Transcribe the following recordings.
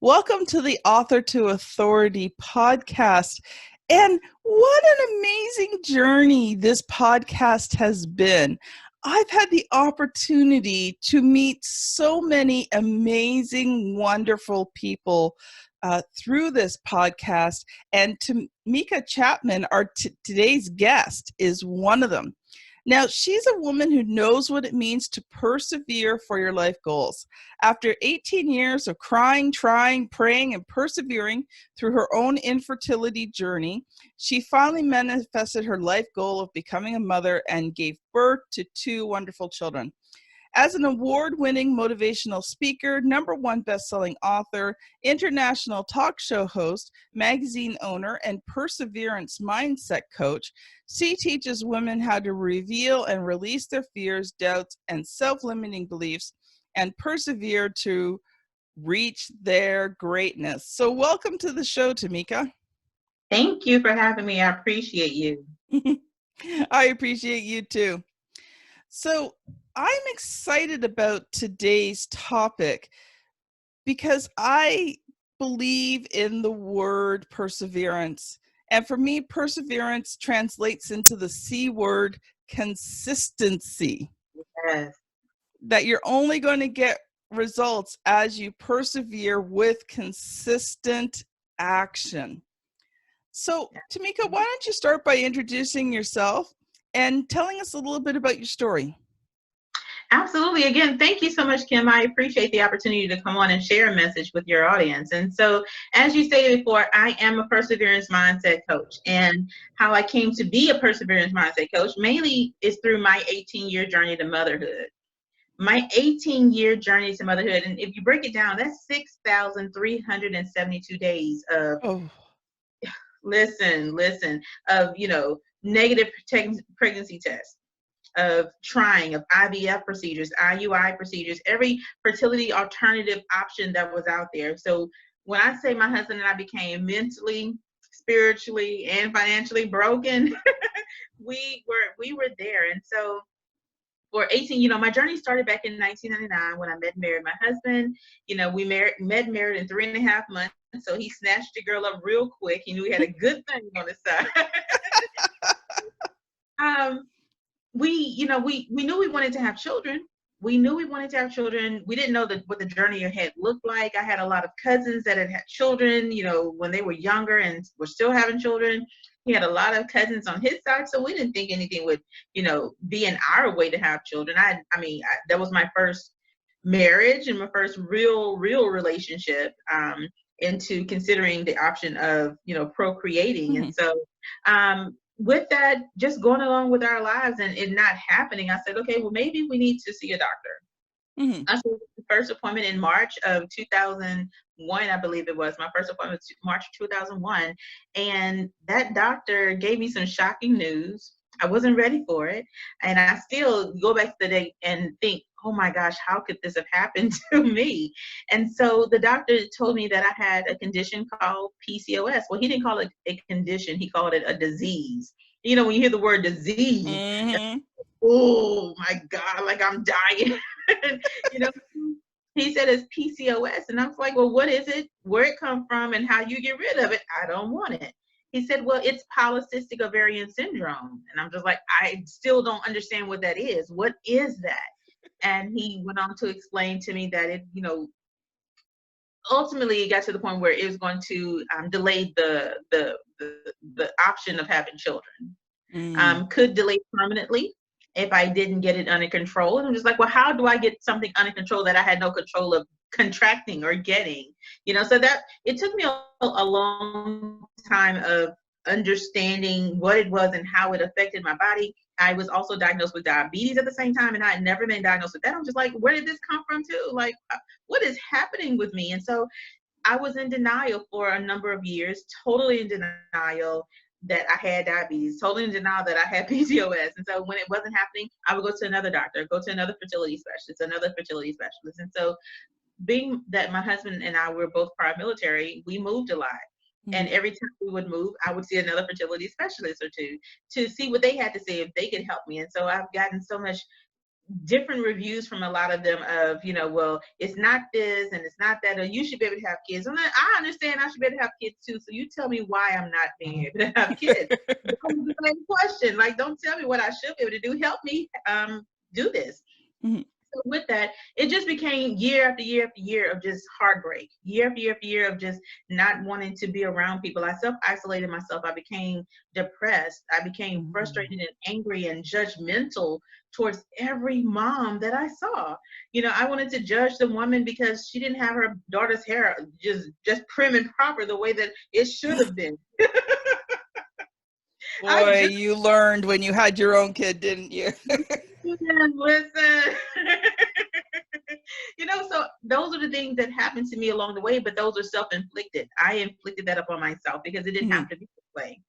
Welcome to the Author to Authority podcast. And what an amazing journey this podcast has been. I've had the opportunity to meet so many amazing, wonderful people through this podcast. And Tameka Chapman, our today's guest, is one of them. Now, she's a woman who knows what it means to persevere for your life goals. After 18 years of crying, trying, praying, and persevering through her own infertility journey, she finally manifested her life goal of becoming a mother and gave birth to 2 wonderful children. As an award-winning motivational speaker, #1 bestselling author, international talk show host, magazine owner, and perseverance mindset coach, she teaches women how to reveal and release their fears, doubts, and self-limiting beliefs and persevere to reach their greatness. So welcome to the show, Tameka. Thank you for having me. I appreciate you. I appreciate you too. So I'm excited about today's topic because I believe in the word perseverance. And for me, perseverance translates into the C word, consistency. Yes. That you're only going to get results as you persevere with consistent action. So, Tameka, why don't you start by introducing yourself and telling us a little bit about your story? Absolutely. Again, thank you so much, Kim. I appreciate the opportunity to come on and share a message with your audience. And so, as you stated before, I am a perseverance mindset coach. And how I came to be a perseverance mindset coach mainly is through my 18-year journey to motherhood. My 18-year journey to motherhood, and if you break it down, that's 6,372 days of listen, of, negative pregnancy tests, of trying, of IVF procedures, IUI procedures, every fertility alternative option that was out there. So when I say my husband and I became mentally, spiritually, and financially broken, we were there. And so for 18, my journey started back in 1999 when I met and married my husband. We met married in 3.5 months. So he snatched the girl up real quick. He knew he had a good thing on his side. We knew we wanted to have children. We didn't know what the journey ahead looked like. I had a lot of cousins that had children, when they were younger and were still having children. He had a lot of cousins on his side, so we didn't think anything would, be in our way to have children. That was my first marriage and my first real relationship into considering the option of, procreating. Mm-hmm. And so, with that, just going along with our lives and it not happening, I said, okay, well, maybe we need to see a doctor. Mm-hmm. I saw the first appointment in March of 2001, I believe it was. My first appointment was March 2001. And that doctor gave me some shocking news. I wasn't ready for it. And I still go back to the day and think, oh my gosh, how could this have happened to me? And so the doctor told me that I had a condition called PCOS. Well, he didn't call it a condition. He called it a disease. When you hear the word disease, Mm-hmm. oh my God, like I'm dying. He said it's PCOS. And I was like, well, what is it? Where it come from and how you get rid of it? I don't want it. He said, well, it's polycystic ovarian syndrome. And I'm just like, I still don't understand what that is. What is that? And he went on to explain to me that it, ultimately it got to the point where it was going to delay the option of having children. Could delay permanently if I didn't get it under control. And I'm just like, well, how do I get something under control that I had no control of contracting or getting? So that it took me a long time of understanding what it was and how it affected my body. I was also diagnosed with diabetes at the same time, and I had never been diagnosed with that. I'm just like, where did this come from too? Like, what is happening with me? And so I was in denial for a number of years, totally in denial that I had diabetes, totally in denial that I had PCOS. And so when it wasn't happening, I would go to another doctor, go to another fertility specialist. And so being that my husband and I were both prior military, we moved a lot. Mm-hmm. And every time we would move, I would see another fertility specialist or two to see what they had to say, if they could help me. And so I've gotten so much different reviews from a lot of them of, you know, well, it's not this and it's not that, or you should be able to have kids. And I understand I should be able to have kids too. So you tell me why I'm not being able to have kids. That was the same question. Like, don't tell me what I should be able to do. Help me do this. Mm-hmm. So with that, it just became year after year after year of just heartbreak, year after year after year of just not wanting to be around people. I self-isolated myself. I became depressed. I became frustrated and angry and judgmental towards every mom that I saw. You know, I wanted to judge the woman because she didn't have her daughter's hair just prim and proper the way that it should have been. Boy, you learned when you had your own kid, didn't you? Listen. You know, so those are the things that happened to me along the way, but those are self-inflicted. I inflicted that upon myself because it didn't have to be this way.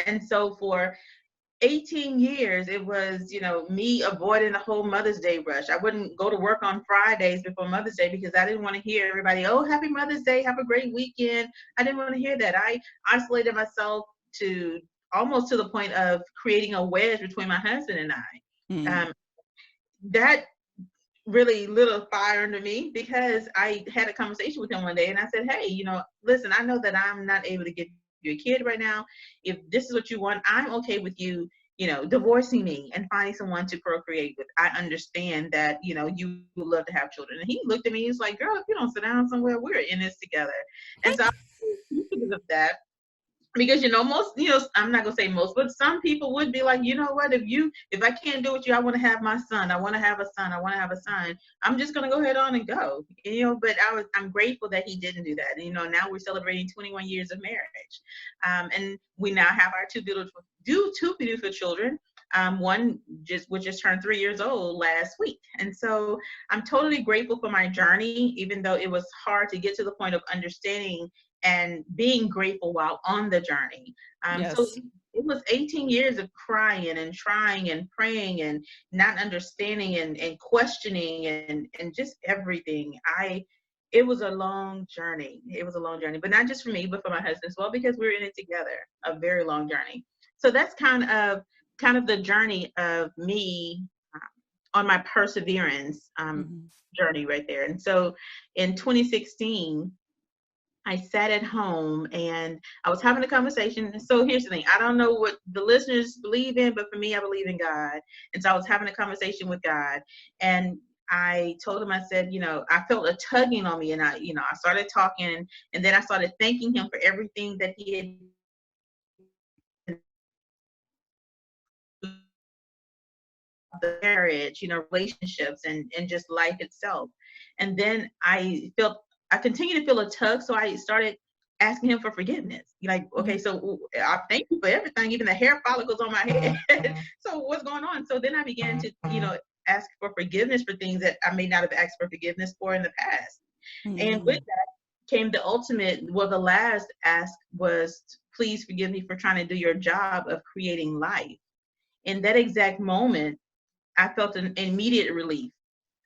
And so for 18 years, it was, you know, me avoiding the whole Mother's Day rush. I wouldn't go to work on Fridays before Mother's Day because I didn't want to hear everybody, oh, happy Mother's Day, have a great weekend. I didn't want to hear that. I isolated myself to almost to the point of creating a wedge between my husband and I. That really lit a fire under me because I had a conversation with him one day and I said, hey, you know, listen, I know that I'm not able to give you a kid right now. If this is what you want, I'm okay with you, you know, divorcing me and finding someone to procreate with. I understand that, you know, you would love to have children. And he looked at me, he's like, girl, if you don't sit down somewhere, we're in this together. And so I was thinking of that. Because, you know, most, you know, I'm not going to say most, but some people would be like, you know what, if I can't do it with you, I want to have my son. I want to have a son. I want to have a son. I'm just going to go ahead on and go, you know, but I'm grateful that he didn't do that. And, you know, now we're celebrating 21 years of marriage. And we now have our two beautiful children. One just turned 3 years old last week. And so I'm totally grateful for my journey, even though it was hard to get to the point of understanding and being grateful while on the journey. So it was 18 years of crying and trying and praying and not understanding and questioning and just everything. It was a long journey. It was a long journey, but not just for me, but for my husband as well, because we're in it together, a very long journey. So that's kind of the journey of me on my perseverance journey right there. And so in 2016, I sat at home and I was having a conversation. And so here's the thing. I don't know what the listeners believe in, but for me, I believe in God. And so I was having a conversation with God. And I told him, I said, you know, I felt a tugging on me. And I started talking. And then I started thanking him for everything that he had the marriage, you know, relationships and just life itself. And then I continued to feel a tug. So I started asking him for forgiveness. Like, okay, so I thank you for everything, even the hair follicles on my head. So what's going on? So then I began to, you know, ask for forgiveness for things that I may not have asked for forgiveness for in the past. And with that came the the last ask was, please forgive me for trying to do your job of creating life. In that exact moment, I felt an immediate relief.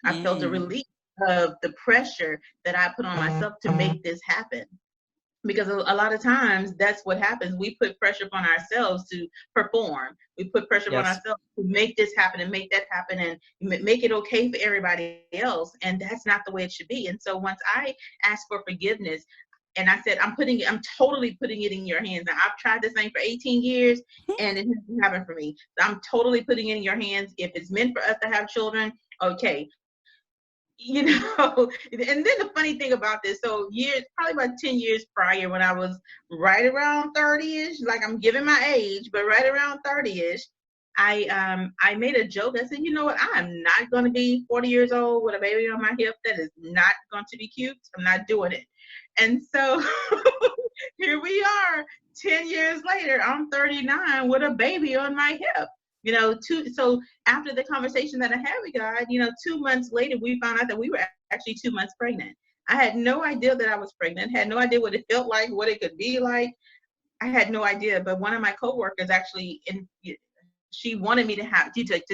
I felt a relief of the pressure that I put on myself to make this happen. Because a lot of times that's what happens. We put pressure upon ourselves to perform. We put pressure on ourselves to make this happen and make that happen and make it okay for everybody else. And that's not the way it should be. And so once I asked for forgiveness, and I said, I'm totally putting it in your hands. Now, I've tried this thing for 18 years and it hasn't happened for me. So I'm totally putting it in your hands. If it's meant for us to have children, okay. You know, and then the funny thing about this, so probably about 10 years prior, when I was right around 30-ish, like I'm giving my age, but right around 30-ish, I made a joke. I said, you know what, I'm not going to be 40 years old with a baby on my hip. That is not going to be cute. I'm not doing it. And so here we are 10 years later, I'm 39 with a baby on my hip. You know, so after the conversation that I had with God, you know, 2 months later, we found out that we were actually 2 months pregnant. I had no idea that I was pregnant, had no idea what it felt like, what it could be like. I had no idea. But one of my coworkers actually, she wanted me to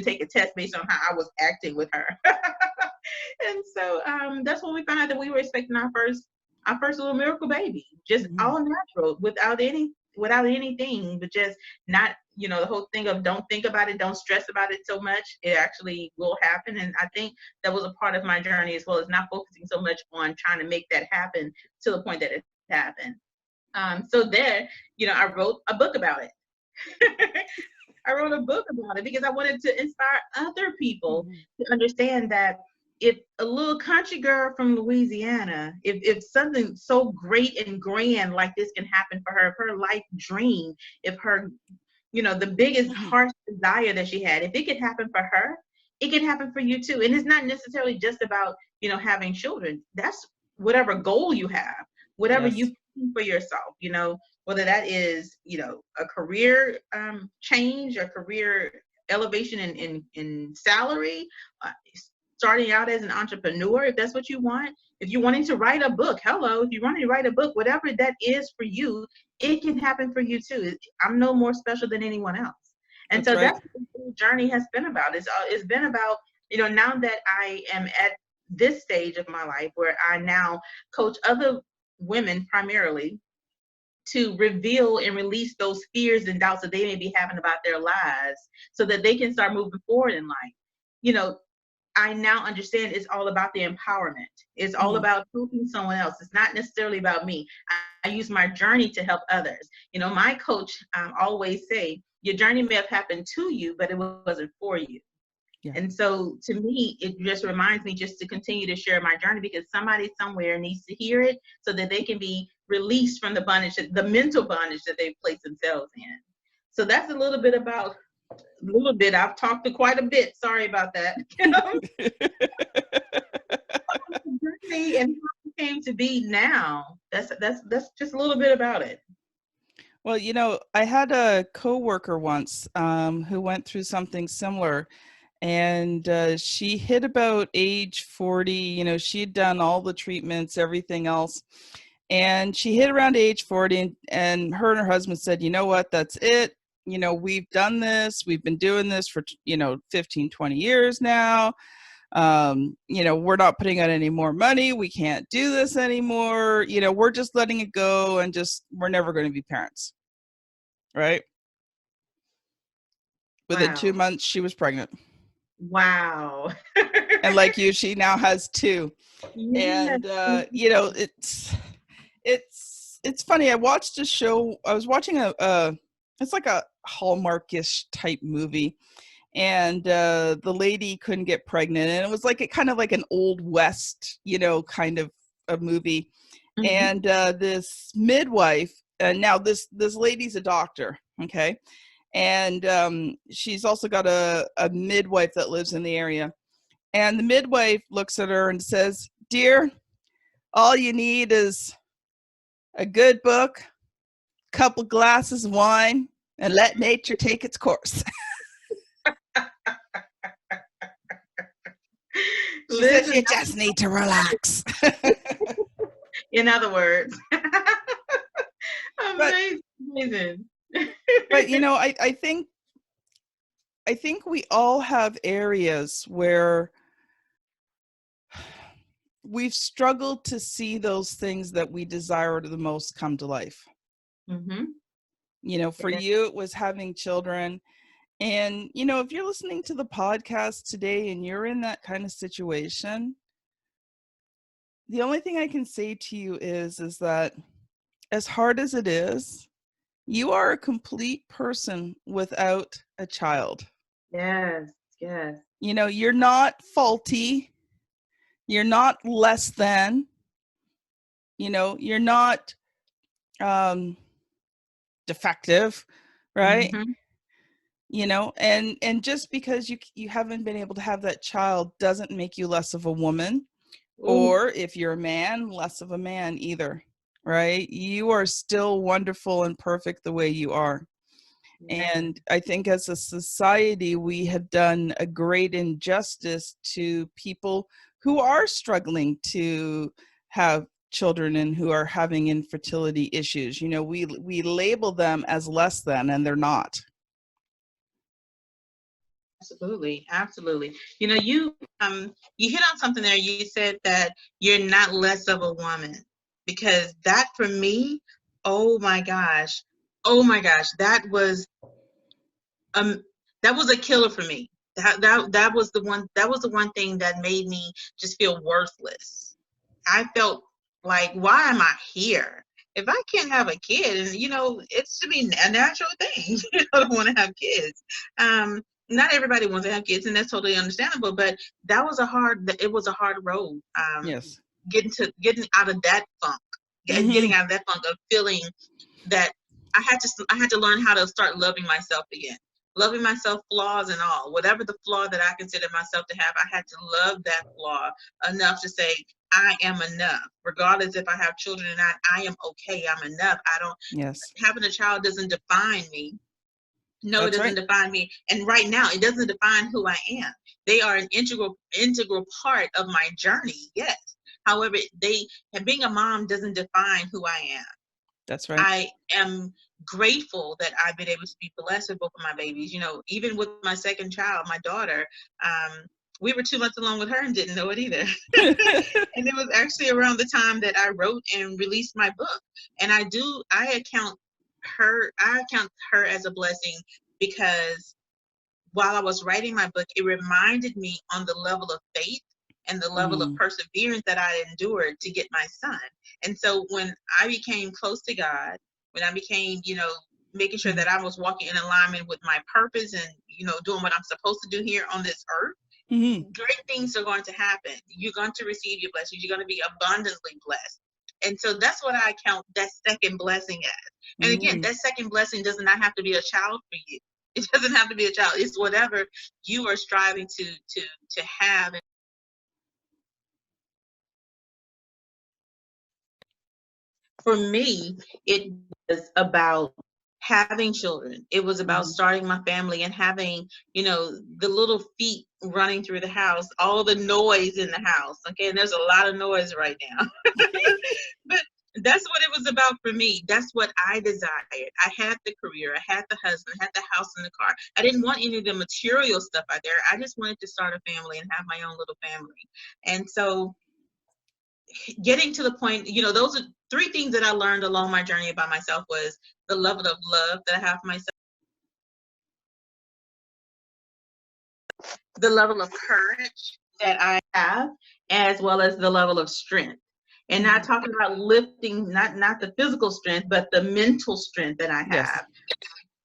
take a test based on how I was acting with her. And so that's when we found out that we were expecting our first little miracle baby, just all natural, without anything, but just not the whole thing of don't think about it, don't stress about it so much, it actually will happen. And I think that was a part of my journey as well, as not focusing so much on trying to make that happen to the point that it happened. So there, I wrote a book about it. I wrote a book about it because I wanted to inspire other people to understand that if a little country girl from Louisiana, if something so great and grand like this can happen for her, if her life dream, if her, the biggest heart desire that she had, if it could happen for her, it can happen for you too. And it's not necessarily just about, having children. That's whatever goal you have, whatever you for yourself, whether that is, a career change, a career elevation in salary, starting out as an entrepreneur, if that's what you want. If you're wanting to write a book, if you're wanting to write a book, whatever that is for you, it can happen for you too. I'm no more special than anyone else. And that's that's what the journey has been about. It's been about, now that I am at this stage of my life where I now coach other women primarily to reveal and release those fears and doubts that they may be having about their lives so that they can start moving forward in life. I now understand it's all about the empowerment. It's all about helping someone else. It's not necessarily about me. I use my journey to help others. My coach always say, your journey may have happened to you, but it wasn't for you. Yeah. And so to me, it just reminds me just to continue to share my journey, because somebody somewhere needs to hear it so that they can be released from the bondage, the mental bondage that they've placed themselves in. So that's a little bit about, I've talked to quite a bit. Sorry about that. And how it came to be now. That's just a little bit about it. Well, I had a coworker once who went through something similar. And she hit about age 40, she had done all the treatments, everything else. And she hit around age 40 and her husband said, you know what, that's it. We've done this. We've been doing this for, 15, 20 years now. We're not putting out any more money. We can't do this anymore. We're just letting it go and we're never going to be parents. Right. Within 2 months, she was pregnant. Wow. And like you, she now has 2. Yes. And it's funny. I watched a show. I was watching it's like a Hallmarkish type movie, and the lady couldn't get pregnant, and it was like kind of like an Old West, kind of a movie. And this midwife, and now this lady's a doctor, okay. And she's also got a midwife that lives in the area. And the midwife looks at her and says, dear, all you need is a good book, a couple glasses of wine, and let nature take its course. She says you just need to relax. In other words. Amazing. But I think we all have areas where we've struggled to see those things that we desire the most come to life. For you, it was having children. And, if you're listening to the podcast today and you're in that kind of situation, the only thing I can say to you is that as hard as it is, you are a complete person without a child. Yes. You're not faulty. You're not less than. You're not defective, right? And just because you haven't been able to have that child doesn't make you less of a woman. Ooh. Or if you're a man, less of a man either, right? You are still wonderful and perfect the way you are. And I think as a society, we have done a great injustice to people who are struggling to have children and who are having infertility issues. We label them as less than, and they're not. Absolutely. You hit on something there. You said that you're not less of a woman, because that for me, oh my gosh, that was that was a killer for me. That was the one thing that made me just feel worthless. I felt like, why am I here? If I can't have a kid, and it's to be a natural thing, to want to have kids. Not everybody wants to have kids, and that's totally understandable. But it was a hard road. Yes. Getting out of that funk, getting out of that funk of feeling that I had to learn how to start loving myself again. Loving myself, flaws and all. Whatever the flaw that I consider myself to have, I had to love that flaw enough to say, I am enough. Regardless if I have children or not, I am okay. I'm enough. Yes. Having a child doesn't define me. No, That's it doesn't right. define me. And right now, it doesn't define who I am. They are an integral part of my journey, yes. However, being a mom doesn't define who I am. That's right. I am grateful that I've been able to be blessed with both of my babies. Even with my second child, my daughter, we were 2 months along with her and didn't know it either. And it was actually around the time that I wrote and released my book. And I account her as a blessing, because while I was writing my book, it reminded me on the level of faith and the level of perseverance that I endured to get my son. And so when I became close to God, when I became, making sure that I was walking in alignment with my purpose and, doing what I'm supposed to do here on this earth, great things are going to happen. You're going to receive your blessings. You're going to be abundantly blessed. And so that's what I count that second blessing as. And again, that second blessing does not have to be a child for you. It doesn't have to be a child. It's whatever you are striving to have. For me, it was about having children. It was about starting my family and having, the little feet running through the house, all the noise in the house. Okay, and there's a lot of noise right now. But that's what it was about for me. That's what I desired. I had the career, I had the husband, I had the house and the car. I didn't want any of the material stuff out there. I just wanted to start a family and have my own little family. And so getting to the point, those are 3 things that I learned along my journey about myself: was the level of love that I have for myself, the level of courage that I have, as well as the level of strength. And not talking about lifting, not the physical strength, but the mental strength that I have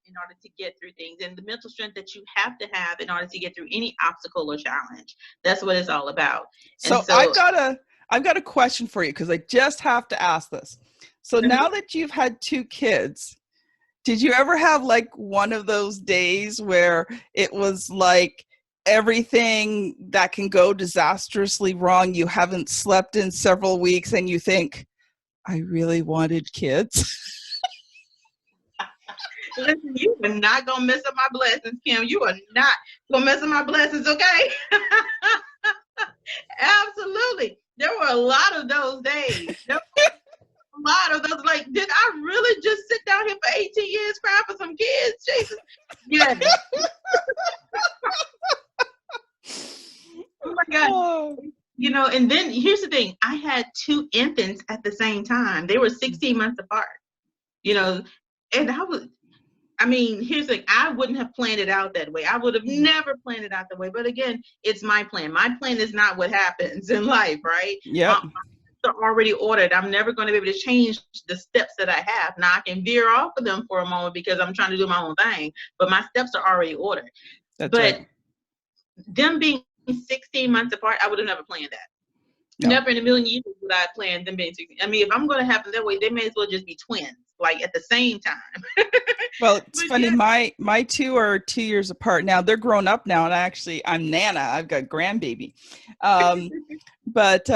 in order to get through things, and the mental strength that you have to have in order to get through any obstacle or challenge. That's what it's all about. So, and so I've got a question for you, because I just have to ask this. So now that you've had 2 kids, did you ever have like one of those days where it was like everything that can go disastrously wrong, you haven't slept in several weeks, and you think, I really wanted kids? Listen, you are not going to mess up my blessings, Kim. You are not going to mess up my blessings, okay? Absolutely. There were a lot of those days. A lot of those, like, did I really just sit down here for 18 years crying for some kids? Jesus. Yes. Oh my God. Oh. And then here's the thing. I had 2 infants at the same time. They were 16 months apart. And here's the thing. I wouldn't have planned it out that way. I would have never planned it out that way. But again, it's my plan. My plan is not what happens in life, right? Yeah. Are already ordered. I'm never going to be able to change the steps that I have. Now I can veer off of them for a moment because I'm trying to do my own thing, but my steps are already ordered. That's right. Them being 16 months apart, I would have never planned that. No. Never in a million years would I plan them being 16. If I'm going to have them that way, they may as well just be twins, like at the same time. Well, it's funny. Yeah. My 2 are 2 years apart now. They're grown up now, and I'm Nana. I've got grandbaby. But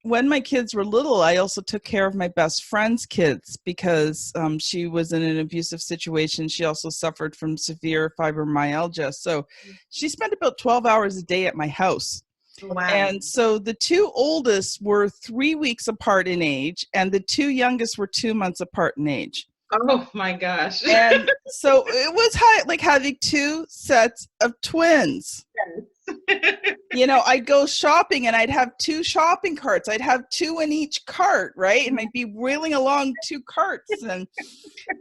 when my kids were little, I also took care of my best friend's kids, because she was in an abusive situation. She also suffered from severe fibromyalgia. So she spent about 12 hours a day at my house. Wow. And so the 2 oldest were 3 weeks apart in age, and the 2 youngest were 2 months apart in age. Oh my gosh. And so it was like having 2 sets of twins. Yes. I'd go shopping and I'd have 2 shopping carts. I'd have 2 in each cart, right? And I'd be wheeling along 2 carts, and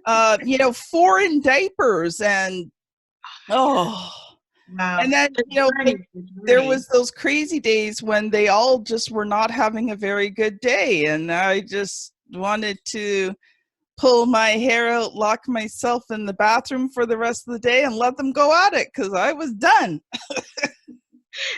4 in diapers, and Oh, Wow. and then, The journey, the there journey. was those crazy days when they all just were not having a very good day. And I just wanted to pull my hair out, lock myself in the bathroom for the rest of the day and let them go at it because I was done.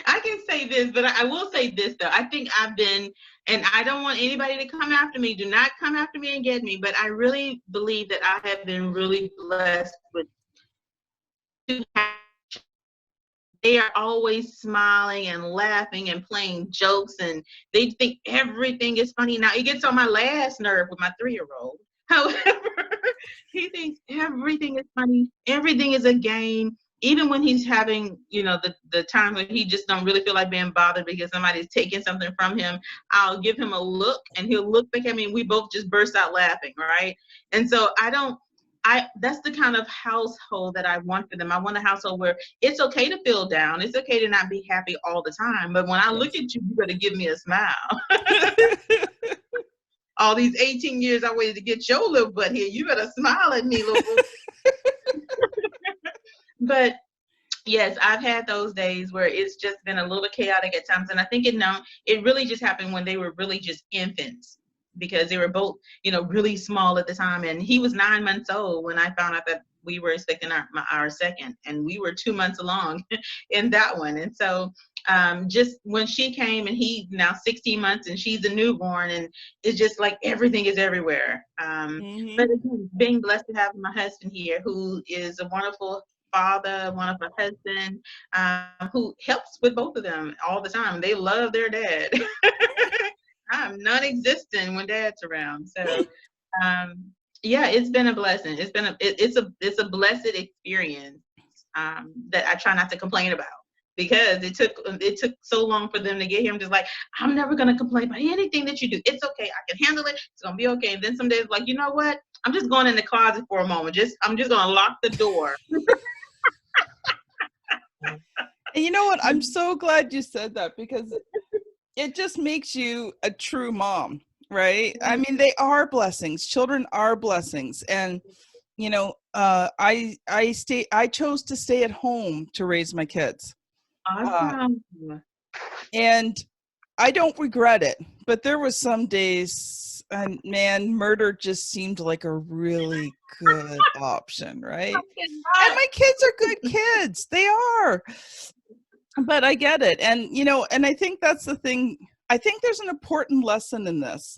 I can say this, but I will say this though. I think I've been, and I don't want anybody to come after me. Do not come after me and get me. But I really believe that I have been really blessed with two. They are always smiling and laughing and playing jokes, and they think everything is funny. Now it gets on my last nerve with my 3-year-old. However, he thinks everything is funny. Everything is a game. Even when he's having, the times when he just don't really feel like being bothered because somebody's taking something from him, I'll give him a look and he'll look back at me and we both just burst out laughing, right? And so that's the kind of household that I want for them. I want a household where it's okay to feel down. It's okay to not be happy all the time. But when I look at you, you better give me a smile. All these 18 years I waited to get your little butt here. You better smile at me, little boy. But yes, I've had those days where it's just been a little chaotic at times. And I think it really just happened when they were really just infants, because they were both, really small at the time. And he was 9 months old when I found out that we were expecting our second, and we were 2 months along in that one. And so just when she came, and he now 16 months and she's a newborn, and it's just like everything is everywhere. But again, being blessed to have my husband here, who is a wonderful father, wonderful husband, who helps with both of them all the time. They love their dad. I'm non-existent when dad's around. So yeah, it's been a blessing. It's a blessed experience that I try not to complain about, because it took so long for them to get here. I'm just like, I'm never gonna complain about anything that you do. It's okay. I can handle it. It's gonna be okay. And then some days, like, you know what? I'm just going in the closet for a moment. I'm just gonna lock the door. And you know what? I'm so glad you said that, because it just makes you a true mom, right? I mean, they are blessings. Children are blessings. And, I chose to stay at home to raise my kids. Awesome. And I don't regret it, but there was some days, and man, murder just seemed like a really good option, right? And my kids are good kids. They are. But I get it. And, and I think that's the thing. I think there's an important lesson in this,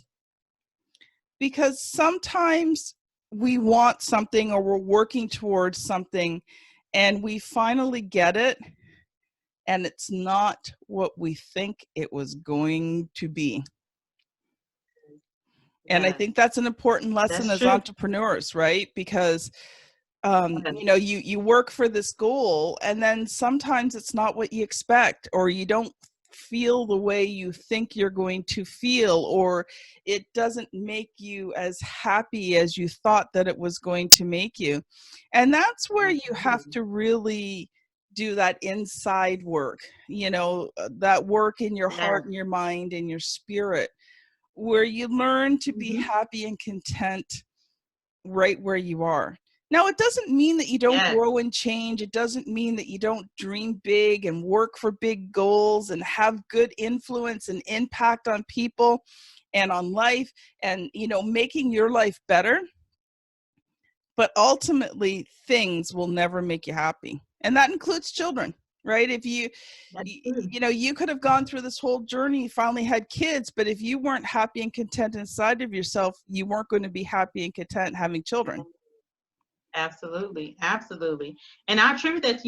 because sometimes we want something, or we're working towards something, and we finally get it, and it's not what we think it was going to be. And I think that's an important lesson as entrepreneurs, right? Because you work for this goal, and then sometimes it's not what you expect, or you don't feel the way you think you're going to feel, or it doesn't make you as happy as you thought that it was going to make you. And that's where you have to really do that inside work, that work in your heart and your mind and your spirit, where you learn to be happy and content right where you are. Now, it doesn't mean that you don't grow and change. It doesn't mean that you don't dream big and work for big goals and have good influence and impact on people and on life and, making your life better. But ultimately, things will never make you happy. And that includes children, right? If you could have gone through this whole journey, finally had kids, but if you weren't happy and content inside of yourself, you weren't going to be happy and content having children. Absolutely. Absolutely. And I attribute that,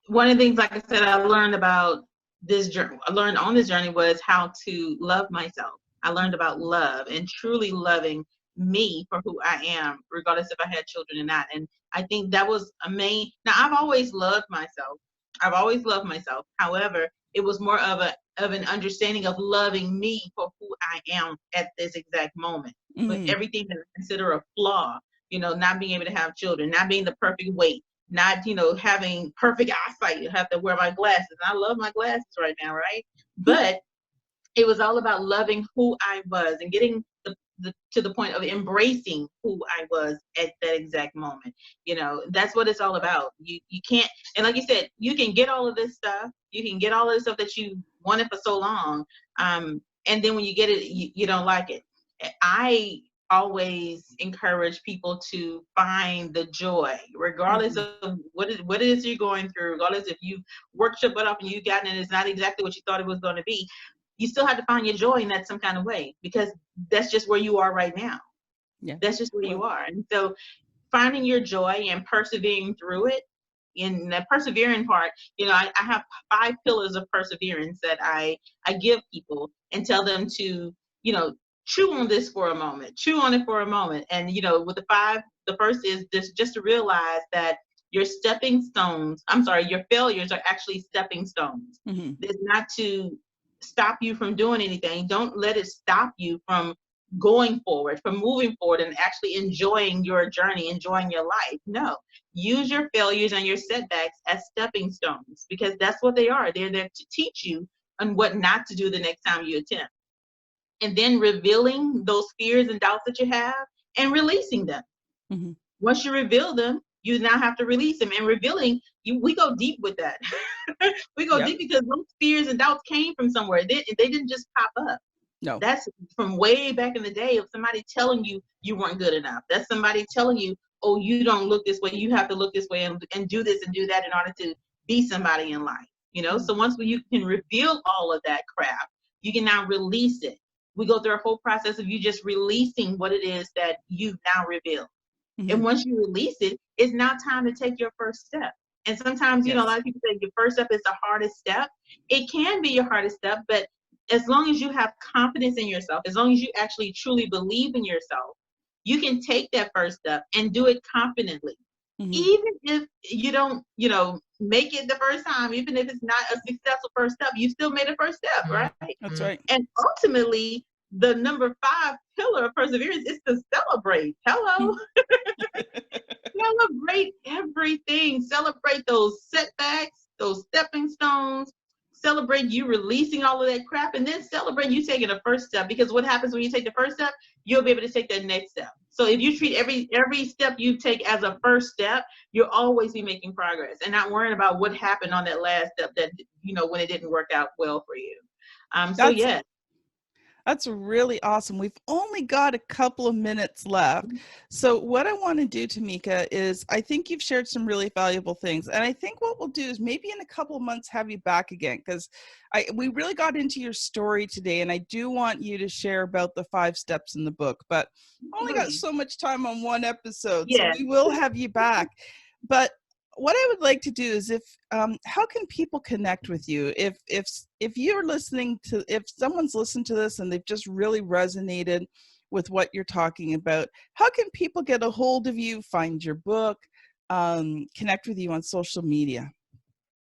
one of the things, like I said, I learned on this journey was how to love myself. I learned about love and truly loving me for who I am, regardless if I had children or not. And I think that was now, I've always loved myself. However, it was more of an understanding of loving me for who I am at this exact moment, with everything that I consider a flaw. Not being able to have children, not being the perfect weight, not, having perfect eyesight. You have to wear my glasses. I love my glasses right now, right? But it was all about loving who I was and getting to the point of embracing who I was at that exact moment. That's what it's all about. You can't, and like you said, you can get all of this stuff. You can get all of this stuff that you wanted for so long. And then when you get it, you don't like it. I always encourage people to find the joy, regardless of what it is you're going through, regardless if you worked your butt off and you got it and it's not exactly what you thought it was going to be. You still have to find your joy in that some kind of way, because that's just where you are right now. Yeah. That's just where you are. And so finding your joy and persevering through it. In the persevering part, I have 5 pillars of perseverance that I give people and tell them to, chew on this for a moment, chew on it for a moment. And, with the 5, the first is just to realize that your failures are actually stepping stones. It's not to stop you from doing anything. Don't let it stop you from going forward, from moving forward and actually enjoying your journey, enjoying your life. No, use your failures and your setbacks as stepping stones, because that's what they are. They're there to teach you on what not to do the next time you attempt. And then revealing those fears and doubts that you have and releasing them. Once you reveal them, you now have to release them. And revealing, we go deep with that. We go deep because those fears and doubts came from somewhere. They didn't just pop up. No. That's from way back in the day of somebody telling you you weren't good enough. That's somebody telling you, oh, you don't look this way. You have to look this way and do this and do that in order to be somebody in life. So once you can reveal all of that crap, you can now release it. We go through a whole process of you just releasing what it is that you've now revealed. And once you release it, it's now time to take your first step. And sometimes, a lot of people say your first step is the hardest step. It can be your hardest step, but as long as you have confidence in yourself, as long as you actually truly believe in yourself, you can take that first step and do it confidently. Even if you don't, make it the first time, even if it's not a successful first step, you still made a first step, right? That's right. And ultimately, the number 5 pillar of perseverance is to celebrate. Hello. Celebrate everything. Celebrate those setbacks, those stepping stones. Celebrate you releasing all of that crap, and then celebrate you taking the first step. Because what happens when you take the first step, you'll be able to take that next step. So if you treat every step you take as a first step, you'll always be making progress and not worrying about what happened on that last step that, when it didn't work out well for you. That's really awesome. We've only got a couple of minutes left. So what I want to do, Tameka, is I think you've shared some really valuable things. And I think what we'll do is maybe in a couple of months have you back again, because we really got into your story today. And I do want you to share about the 5 steps in the book. But I only got so much time on one episode. So we will have you back. But what I would like to do is how can people connect with you? If you're listening to, if someone's listened to this and they've just really resonated with what you're talking about, how can people get a hold of you, find your book, connect with you on social media?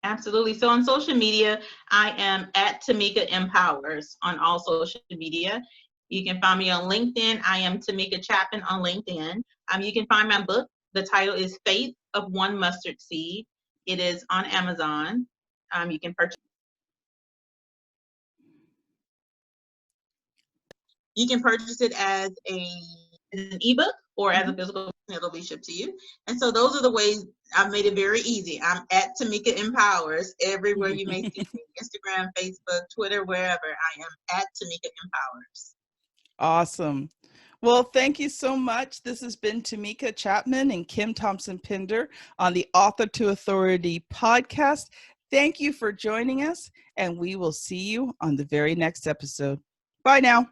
Absolutely. So on social media, I am at Tameka Empowers on all social media. You can find me on LinkedIn. I am Tameka Chapman on LinkedIn. You can find my book. The title is Faith of One Mustard Seed. It is on Amazon. You can purchase. You can purchase it as an ebook or as a physical. It'll be shipped to you. And so those are the ways. I've made it very easy. I'm at Tameka Empowers everywhere you may see me. Instagram, Facebook, Twitter, wherever. I am at Tameka Empowers. Awesome. Well, thank you so much. This has been Tameka Chapman and Kim Thompson-Pinder on the Author to Authority podcast. Thank you for joining us, and we will see you on the very next episode. Bye now.